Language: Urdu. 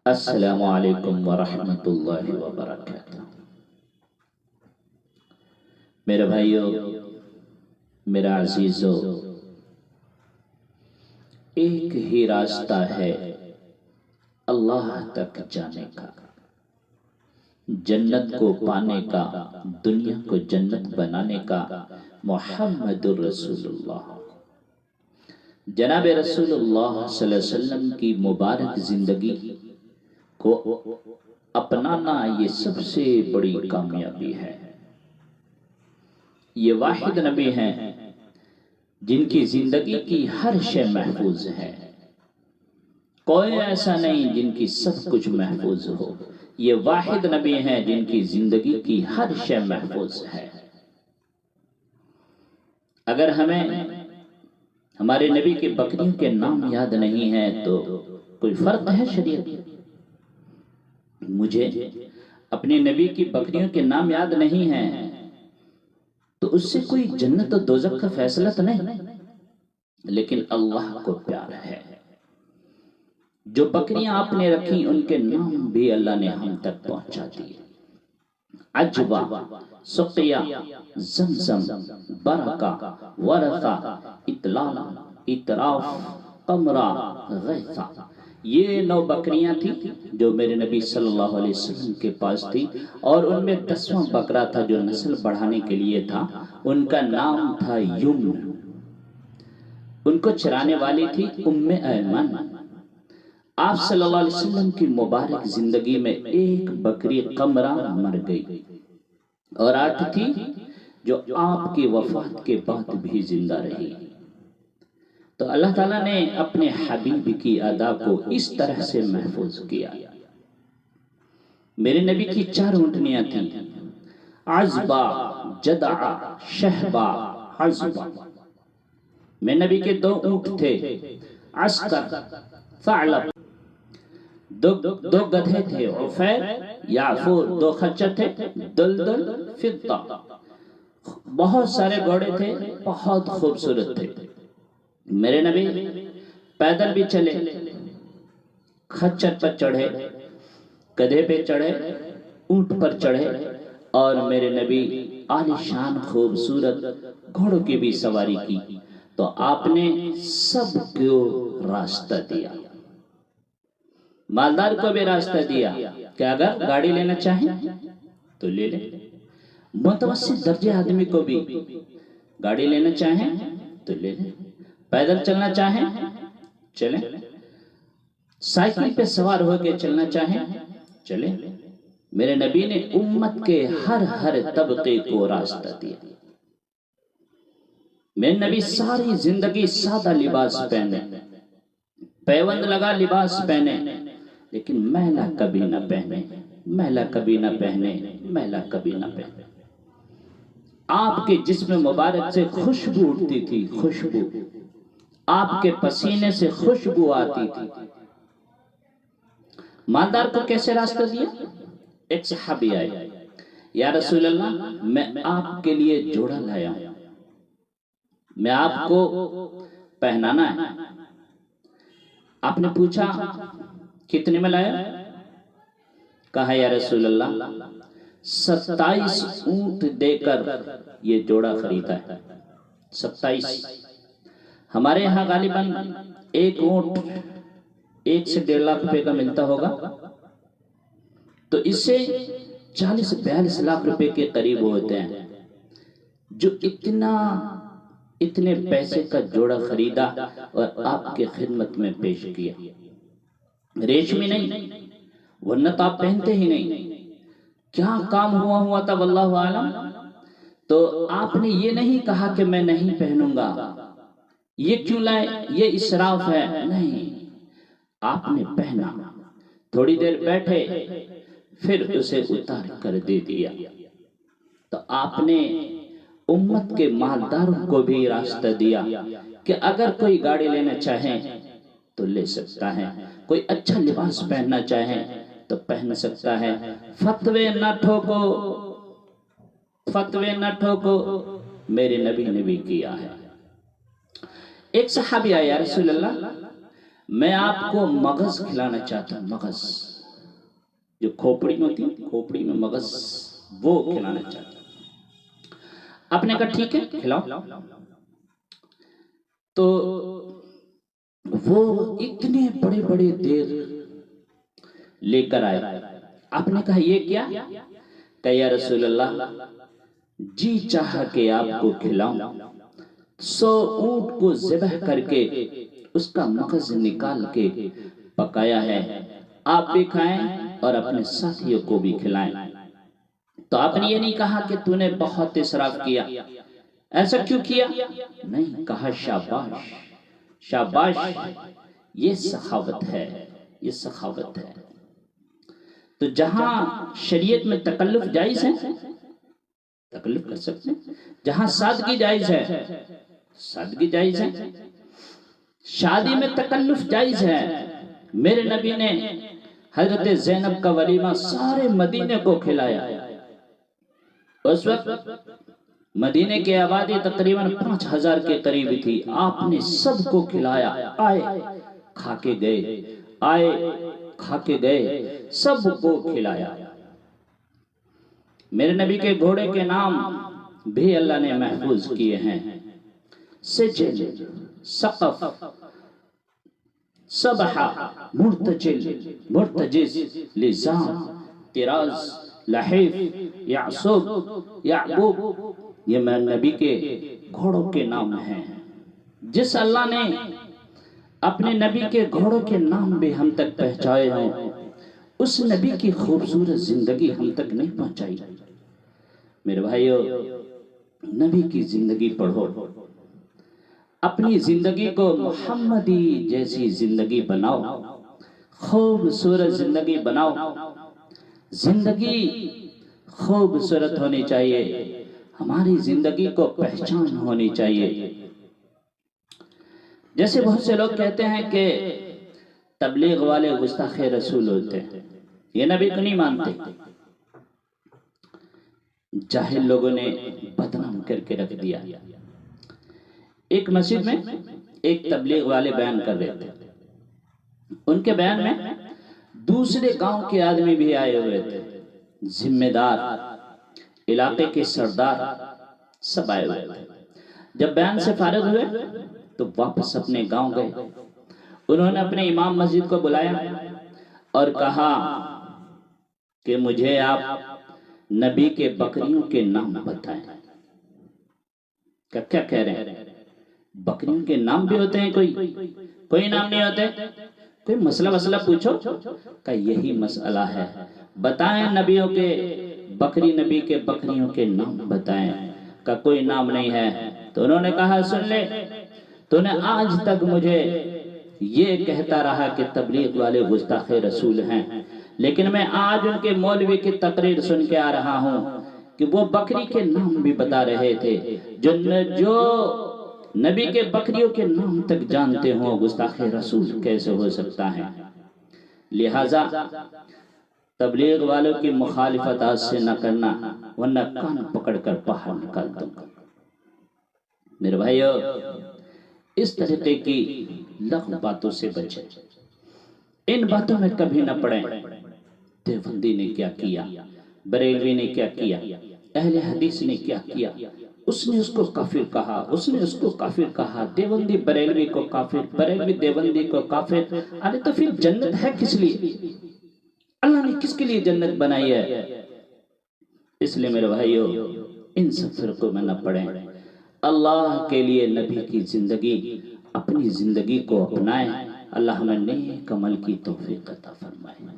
السلام علیکم ورحمۃ اللہ وبرکاتہ۔ میرے بھائیو، میرا عزیزو، ایک ہی راستہ ہے اللہ تک جانے کا، جنت کو پانے کا، دنیا کو جنت بنانے کا، محمد الرسول اللہ۔ جناب رسول اللہ صلی اللہ علیہ وسلم کی مبارک زندگی کو اپنانا یہ سب سے بڑی کامیابی ہے۔ یہ واحد نبی ہیں جن کی زندگی کی ہر شے محفوظ ہے، کوئی ایسا نہیں جن کی سب کچھ محفوظ ہو۔ یہ واحد نبی ہیں جن کی زندگی کی ہر شے محفوظ ہے۔ اگر ہمیں ہمارے نبی کے بکریوں کے نام یاد نہیں ہیں تو کوئی فرق ہے شریعت؟ مجھے اپنے نبی کی بکریوں کے نام یاد نہیں ہیں تو اس سے کوئی جنت و دوزخ کا فیصلہ تو نہیں، لیکن اللہ کو پیار ہے۔ جو بکریاں آپ نے رکھی ان کے نام بھی اللہ نے ہم تک پہنچا دیے۔ عجبہ، سقیہ، زمزم، برکہ، ورثہ، اطلال، اطراف، قمرہ، غیثہ، یہ 9 بکریاں تھیں جو میرے نبی صلی اللہ علیہ وسلم کے پاس تھی، اور ان میں 10واں بکرا تھا جو نسل بڑھانے کے لیے تھا، ان کا نام تھا یمن۔ ان کو چرانے والی تھی ام ایمن۔ آپ صلی اللہ علیہ وسلم کی مبارک زندگی میں ایک بکری قمرہ مر گئی، اور 8 تھی جو آپ کی وفات کے بعد بھی زندہ رہی۔ تو اللہ تعالیٰ نے اپنے حبیب کی ادا کو اس طرح سے محفوظ کیا۔ میرے نبی کی 4 اونٹنیاں تھیں، عزبہ، جدعہ، شہبہ، حزبہ۔ میرے نبی کے 2 اونٹ تھے، عسکر، ثعلب۔ 2 گدھے تھے، عفیر، یعفور۔ 2 خچر تھے، دلدل، فضہ۔ بہت سارے گھوڑے تھے، بہت خوبصورت تھے۔ میرے نبی پیدل بھی چلے، خچر پر چڑھے، گدھے پہ چڑھے، اونٹ پر چڑھے، اور میرے نبی عالیشان خوبصورت گھوڑوں کی بھی سواری کی۔ تو آپ نے سب کو راستہ دیا، مالدار کو بھی راستہ دیا کہ اگر گاڑی لینا چاہیں تو لے لیں، متوسط درجے آدمی کو بھی گاڑی لینا چاہیں تو لے لیں، پیدل چلنا چاہیں چلیں، سائیکل پہ سوار ہو کے چلنا چاہیں چلیں۔ میرے نبی نے امت کے ہر طبقے کو راستہ دیا۔ میرے نبی ساری زندگی سادہ لباس پہنے، پیوند لگا لباس پہنے، لیکن میلا کبھی نہ پہنے، میلا کبھی نہ پہنے، میلا کبھی نہ پہنے۔ آپ کے جسم مبارک سے خوشبو اٹھتی تھی، خوشبو، آپ کے پسینے سے خوشبو آتی تھی۔ مالدار کو کیسے راستہ دیا؟ ایک صحابی آئے، یا رسول اللہ، میں آپ کے لیے جوڑا لایا ہوں، میں آپ کو پہنانا ہے۔ آپ نے پوچھا کتنے میں لایا؟ کہا یا رسول اللہ 27 اونٹ دے کر یہ جوڑا خریدا ہے۔ 27۔ ہمارے یہاں غالباً ایک اونٹ 1 سے 1.5 لاکھ روپے کا ملتا ہوگا، تو اس سے 40-42 لاکھ روپے کے قریب ہوتے ہیں۔ جو اتنے پیسے کا جوڑا خریدا اور آپ کے خدمت میں پیش کیا، ریشمی نہیں، ورنہ تو آپ پہنتے ہی نہیں، کیا کام ہوا تھا واللہ عالم۔ تو آپ نے یہ نہیں کہا کہ میں نہیں پہنوں گا، یہ کیوں لائے، یہ اسراف ہے، نہیں، آپ نے پہنا، تھوڑی دیر بیٹھے، پھر اسے اتار کر دے دیا۔ تو آپ نے امت کے مالداروں کو بھی راستہ دیا کہ اگر کوئی گاڑی لینا چاہیں تو لے سکتا ہے، کوئی اچھا لباس پہننا چاہیں تو پہن سکتا ہے۔ فتوے نہ ٹھوکو، فتوے نہ ٹھوکو، میرے نبی نے بھی کیا ہے۔ ایک صحابی آیا، یا رسول اللہ، میں آپ کو مغز کھلانا چاہتا ہوں، مغز۔ جو کھوپڑی ہوتی ہے، کھوپڑی میں مغز، وہ کھلانا چاہتا ہے۔ آپ نے کہا ٹھیک ہے کھلاؤ۔ تو وہ اتنے بڑے بڑے دیر لے کر آئے۔ آپ نے کہا یہ کیا؟ کہ یا رسول اللہ جی چاہ کے آپ کو کھلاؤں، 100 اونٹ کو ذبح کر کے اس کا مغز نکال کے پکایا ہے، آپ بھی کھائیں اور اپنے ساتھیوں کو بھی کھلائیں۔ تو آپ نے یہ نہیں کہا کہ تو نے بہت اسراف کیا، ایسا کیوں کیا؟ نہیں، کہا شاباش شاباش، یہ سخاوت ہے، یہ سخاوت ہے۔ تو جہاں شریعت میں تکلف جائز ہے، تکلف کر سکتے ہیں، جہاں سادگی جائز ہے، سادگی جائز ہے، شادی میں تکلف جائز ہے۔ میرے نبی نے حضرت زینب کا ولیمہ سارے مدینے کو کھلایا۔ اس وقت مدینے کی آبادی تقریباً 5000 کے قریب تھی، آپ نے سب کو کھلایا، آئے کھا کے گئے، آئے کھا کے گئے، سب کو کھلایا۔ میرے نبی کے گھوڑے کے نام بھی اللہ نے محفوظ کیے ہیں، سجل، سقف، سبحہ، مرتجل، مرتجز، لزام، تراز، لحیف، یعصب، یعبوب، یہ میرے نبی کے گھوڑوں کے نام ہیں۔ جس اللہ نے اپنے نبی کے گھوڑوں کے نام بھی ہم تک پہنچائے ہوں، اس نبی کی خوبصورت زندگی ہم تک نہیں پہنچائی۔ میرے بھائیو، نبی کی زندگی پڑھو، اپنی زندگی کو محمدی جیسی زندگی بناؤ، خوبصورت زندگی بناؤ۔ زندگی خوبصورت ہونی چاہیے، ہماری زندگی کو پہچان ہونی چاہیے۔ جیسے بہت سے لوگ کہتے ہیں کہ تبلیغ والے گستاخ رسول ہوتے ہیں، یہ نبی کو نہیں مانتے۔ جاہل لوگوں نے بدنام کر کے رکھ دیا۔ ایک مسجد میں ایک تبلیغ والے بیان کر رہے تھے، ان کے بیان میں دوسرے گاؤں کے آدمی بھی آئے ہوئے تھے، ذمہ دار، علاقے کے سردار، سب آئے ہوئے تھے۔ جب بیان سے فارغ ہوئے تو واپس اپنے گاؤں گئے۔ انہوں نے اپنے امام مسجد کو بلایا اور کہا کہ مجھے آپ نبی کے بکریوں کے نام بتائیں۔ کیا کہہ رہے ہیں؟ بکریوں کے نام بھی ہوتے ہیں؟ کوئی نام نہیں ہوتے؟ کوئی مسئلہ پوچھو کہ یہی مسئلہ ہے، بتائیں نبیوں کے نبی کے بکریوں کے نام بتائیں، کہ کوئی نام نہیں ہے۔ تو انہوں نے کہا سن لے، تو نے آج تک مجھے یہ کہتا رہا کہ تبلیغ والے گستاخ رسول ہیں، لیکن میں آج ان کے مولوی کی تقریر سن کے آ رہا ہوں کہ وہ بکری کے نام بھی بتا رہے تھے۔ جو نبی کے بکریوں کے نام تک جانتے ہوں، گستاخ رسول کیسے ہو سکتا ہے؟ لہٰذا تبلیغ والوں کی مخالفت آج سے نہ کرنا، ورنہ کان پکڑ کر باہر نکال دوں گا۔ میرے بھائیو، اس طریقے کی لغو باتوں سے بچیں، ان باتوں میں کبھی نہ پڑیں۔ دیوبندی نے کیا کیا، بریلوی نے کیا کیا، اہل حدیث نے کیا کیا، اس نے اس کو کافر کہا، اس نے اس کو کافر کہا، دیوبندی بریلوی کو کافر، بریلوی دیوبندی کو کافر۔ ارے تو پھر جنت ہے کس لیے؟ اللہ نے کس کے لیے جنت بنائی ہے؟ اس لیے میرے بھائیو، ان سب فرقوں میں نہ پڑیں، اللہ کے لیے نبی کی زندگی، اپنی زندگی کو اپنائیں۔ اللہ ہمیں نیک عمل کی توفیق عطا فرمائے۔